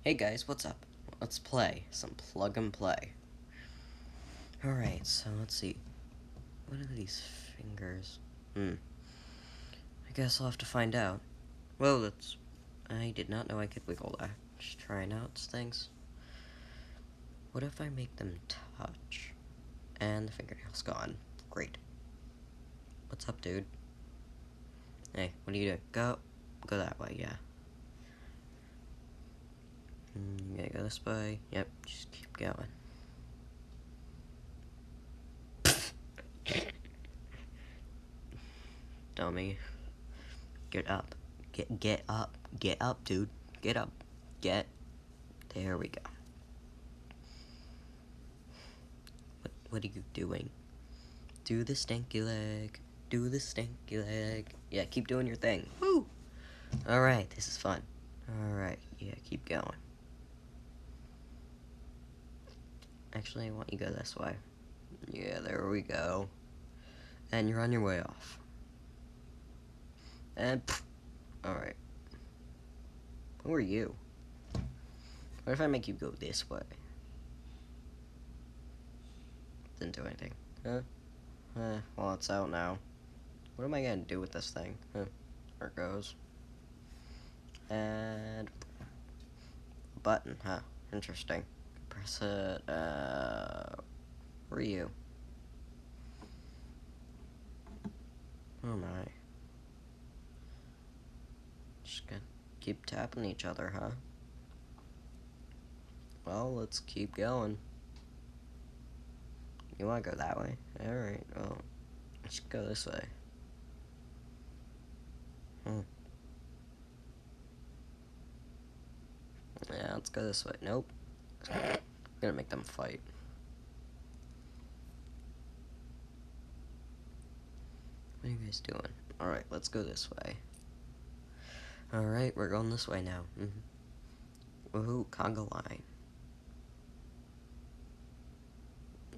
Hey guys, what's up? Let's play some plug and play. Alright, so let's see. What are these fingers? I guess I'll have to find out. Whoa, I did not know I could wiggle that. Just trying out things. What if I make them touch? And the fingernail's gone. Great. What's up, dude? Hey, what are you doing? Go that way, yeah. You gotta go this way. Yep, just keep going. Dummy. Get up. Get up. Get up, dude. Get up. There we go. What are you doing? Do the stanky leg. Do the stanky leg. Yeah, keep doing your thing. Woo! Alright, this is fun. Alright, yeah, keep going. Actually, I want you to go this way. Yeah, there we go. And you're on your way off. And, alright. Who are you? What if I make you go this way? Didn't do anything. Huh? Well, it's out now. What am I gonna do with this thing? There it goes. And button, huh? Interesting. Press it. Where are you? Oh my. Just gonna keep tapping each other, huh? Well, let's keep going. You wanna go that way? Alright, well, let's go this way. Yeah, let's go this way. Nope. I'm gonna make them fight. What are you guys doing? Alright, let's go this way. Alright, we're going this way now. Woohoo, conga line.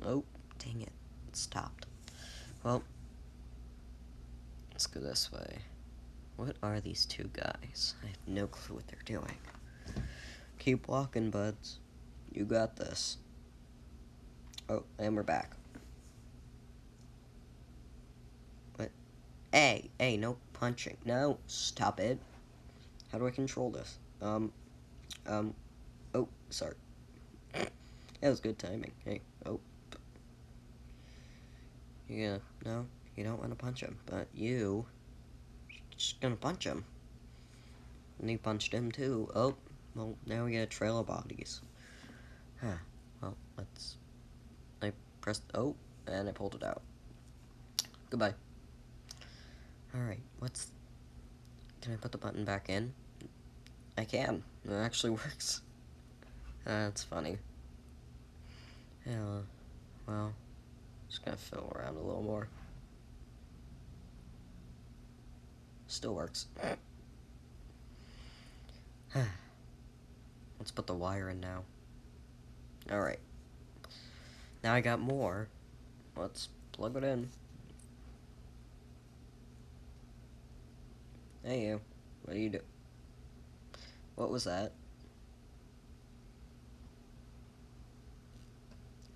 Oh, dang it. It stopped. Well, let's go this way. What are these two guys? I have no clue what they're doing. Keep walking, buds. You got this. Oh, and we're back. What? Hey, no punching. No, stop it. How do I control this? Oh, sorry. That was good timing. Hey, oh. Yeah, no, you don't want to punch him, but you just gonna punch him. And you punched him too. Oh, well, now we got a trail of bodies. Huh. Well, I pressed, oh, and I pulled it out. Goodbye. Alright, can I put the button back in? I can. It actually works. That's funny. Yeah, well, just gonna fiddle around a little more. Still works. Let's put the wire in now. Alright. Now I got more. Let's plug it in. Hey you. What do you do? What was that?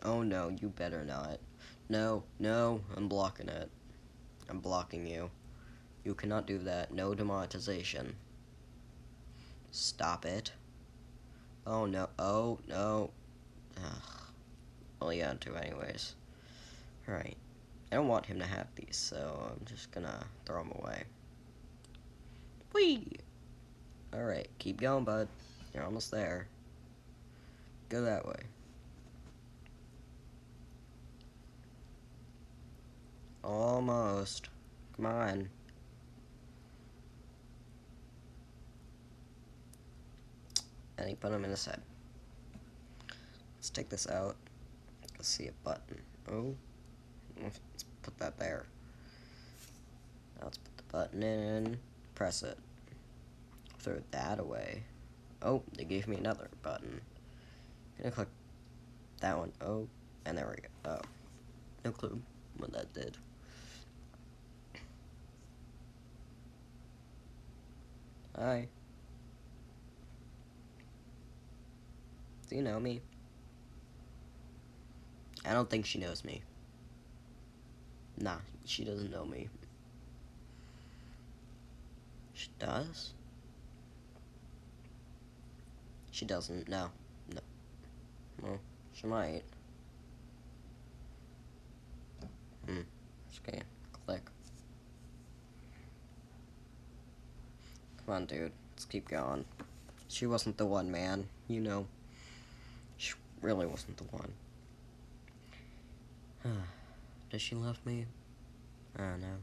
Oh no, you better not. No, I'm blocking it. I'm blocking you. You cannot do that. No demonetization. Stop it. Oh no. Oh no. Ugh. Well, yeah, do anyways. Alright. I don't want him to have these, so I'm just gonna throw them away. Whee! Alright, keep going, bud. You're almost there. Go that way. Almost. Come on. And he put him in his head. Let's take this out. Let's see a button. Oh. Let's put that there. Now let's put the button in. Press it. Throw that away. Oh, they gave me another button. I'm gonna click that one. Oh, and there we go. Oh. No clue what that did. Hi. Do you know me? I don't think she knows me. Nah, she doesn't know me. She does? She doesn't. No. No. Well, she might. Okay. Click. Come on, dude. Let's keep going. She wasn't the one, man. You know. She really wasn't the one. Does she love me? I don't know.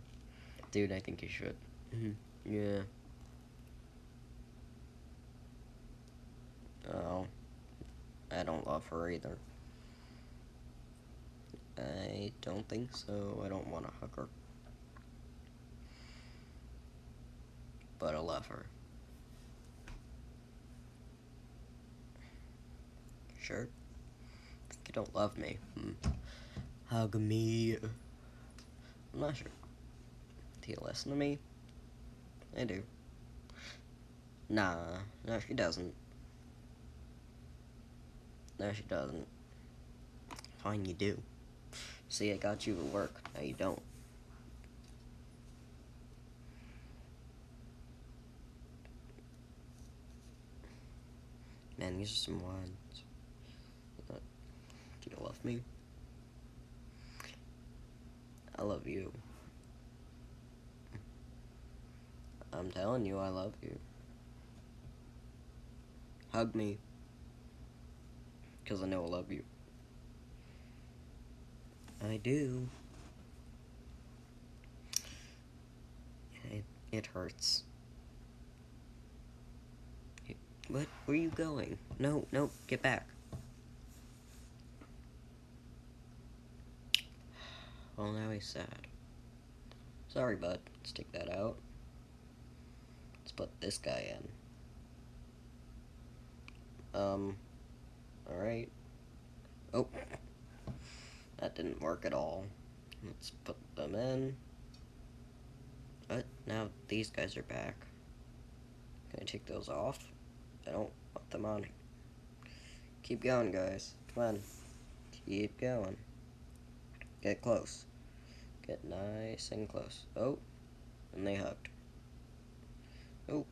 Dude, I think you should. Yeah. Oh. I don't love her either. I don't think so. I don't want to hug her. But I love her. Sure? Think you don't love me. Hug me. I'm not sure. Do you listen to me? I do. Nah, no she doesn't. No she doesn't. Fine, you do. See, I got you at work. No, you don't. Man, these are some ones. Do you love me? I love you. I'm telling you, I love you. Hug me. Because I know I love you. I do. It hurts. What? Where are you going? No, no, get back. Well, now he's sad. Sorry, bud. Let's take that out. Let's put this guy in. Alright. Oh. That didn't work at all. Let's put them in. But now these guys are back. Can I take those off? I don't want them on. Keep going, guys. Come on. Keep going. Get close. Get nice and close. Oh. And they hugged. Oh.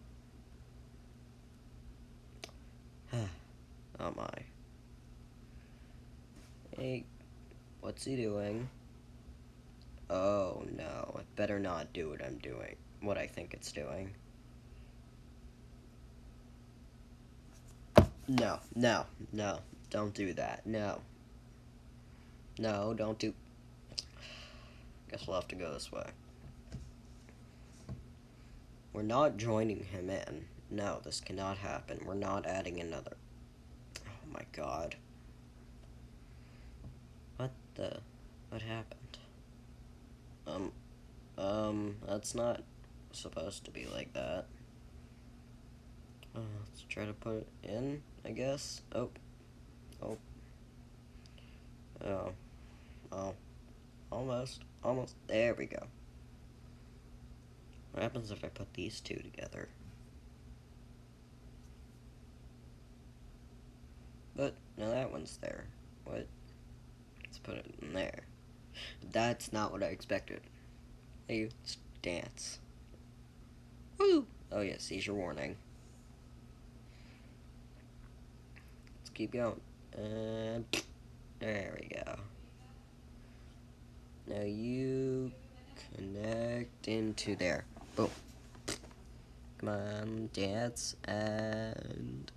Oh my. Hey, what's he doing? Oh no, it better not do what I'm doing. What I think it's doing. No, no, no. Don't do that. No. No, don't do... Guess we'll have to go this way. We're not joining him in. No, this cannot happen. We're not adding another. Oh my god. What happened? That's not supposed to be like that. Let's try to put it in, I guess. Oh. Oh. Oh. Oh. Almost. Almost. There we go. What happens if I put these two together? But, now that one's there. What? Let's put it in there. That's not what I expected. Hey, let's dance. Woo! Oh yeah, seizure warning. Let's keep going. And there we go. Now you connect into there. Boom. Come on, dance and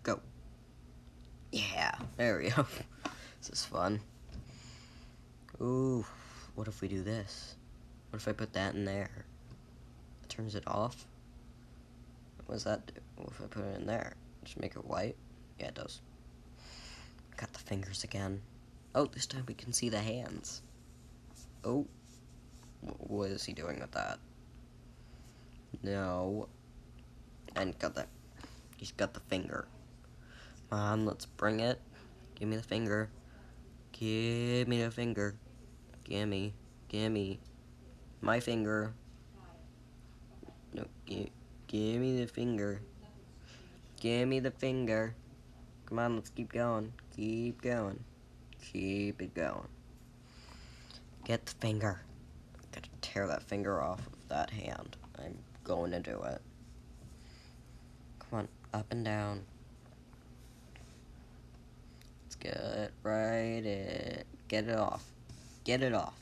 go. Yeah, there we go. This is fun. Ooh, what if we do this? What if I put that in there? It turns it off? What does that do? What if I put it in there? Just make it white? Yeah, it does. Got the fingers again. Oh, this time we can see the hands. Oh. What is he doing with that? No. And got that. He's got the finger. Come on, let's bring it. Give me the finger. Give me the finger. Gimme. Gimme. My finger. No, give me the finger. Give me the finger. Come on, let's keep going. Keep going. Keep it going. Get the finger. Gotta tear that finger off of that hand. I'm going to do it. Come on, up and down. Let's get right it. Get it off. Get it off.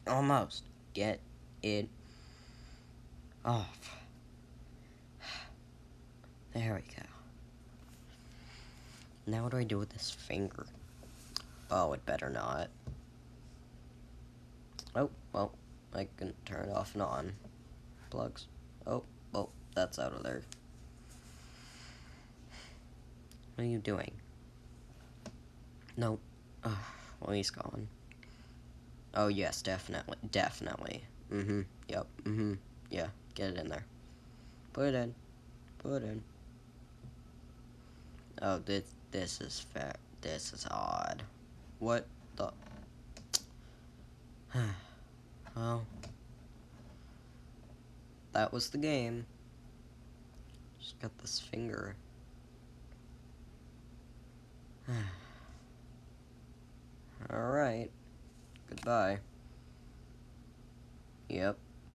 Almost. Get it off. There we go. Now what do I do with this finger? Oh, it better not. Oh, well, I can turn it off and on. Plugs. Oh, well, that's out of there. What are you doing? No. Well, he's gone. Oh, yes, definitely. Definitely. Yep. Yeah, get it in there. Put it in. Put it in. Oh, this is fair. This is odd. What the? Well, that was the game. Just got this finger. Alright. Goodbye. Yep.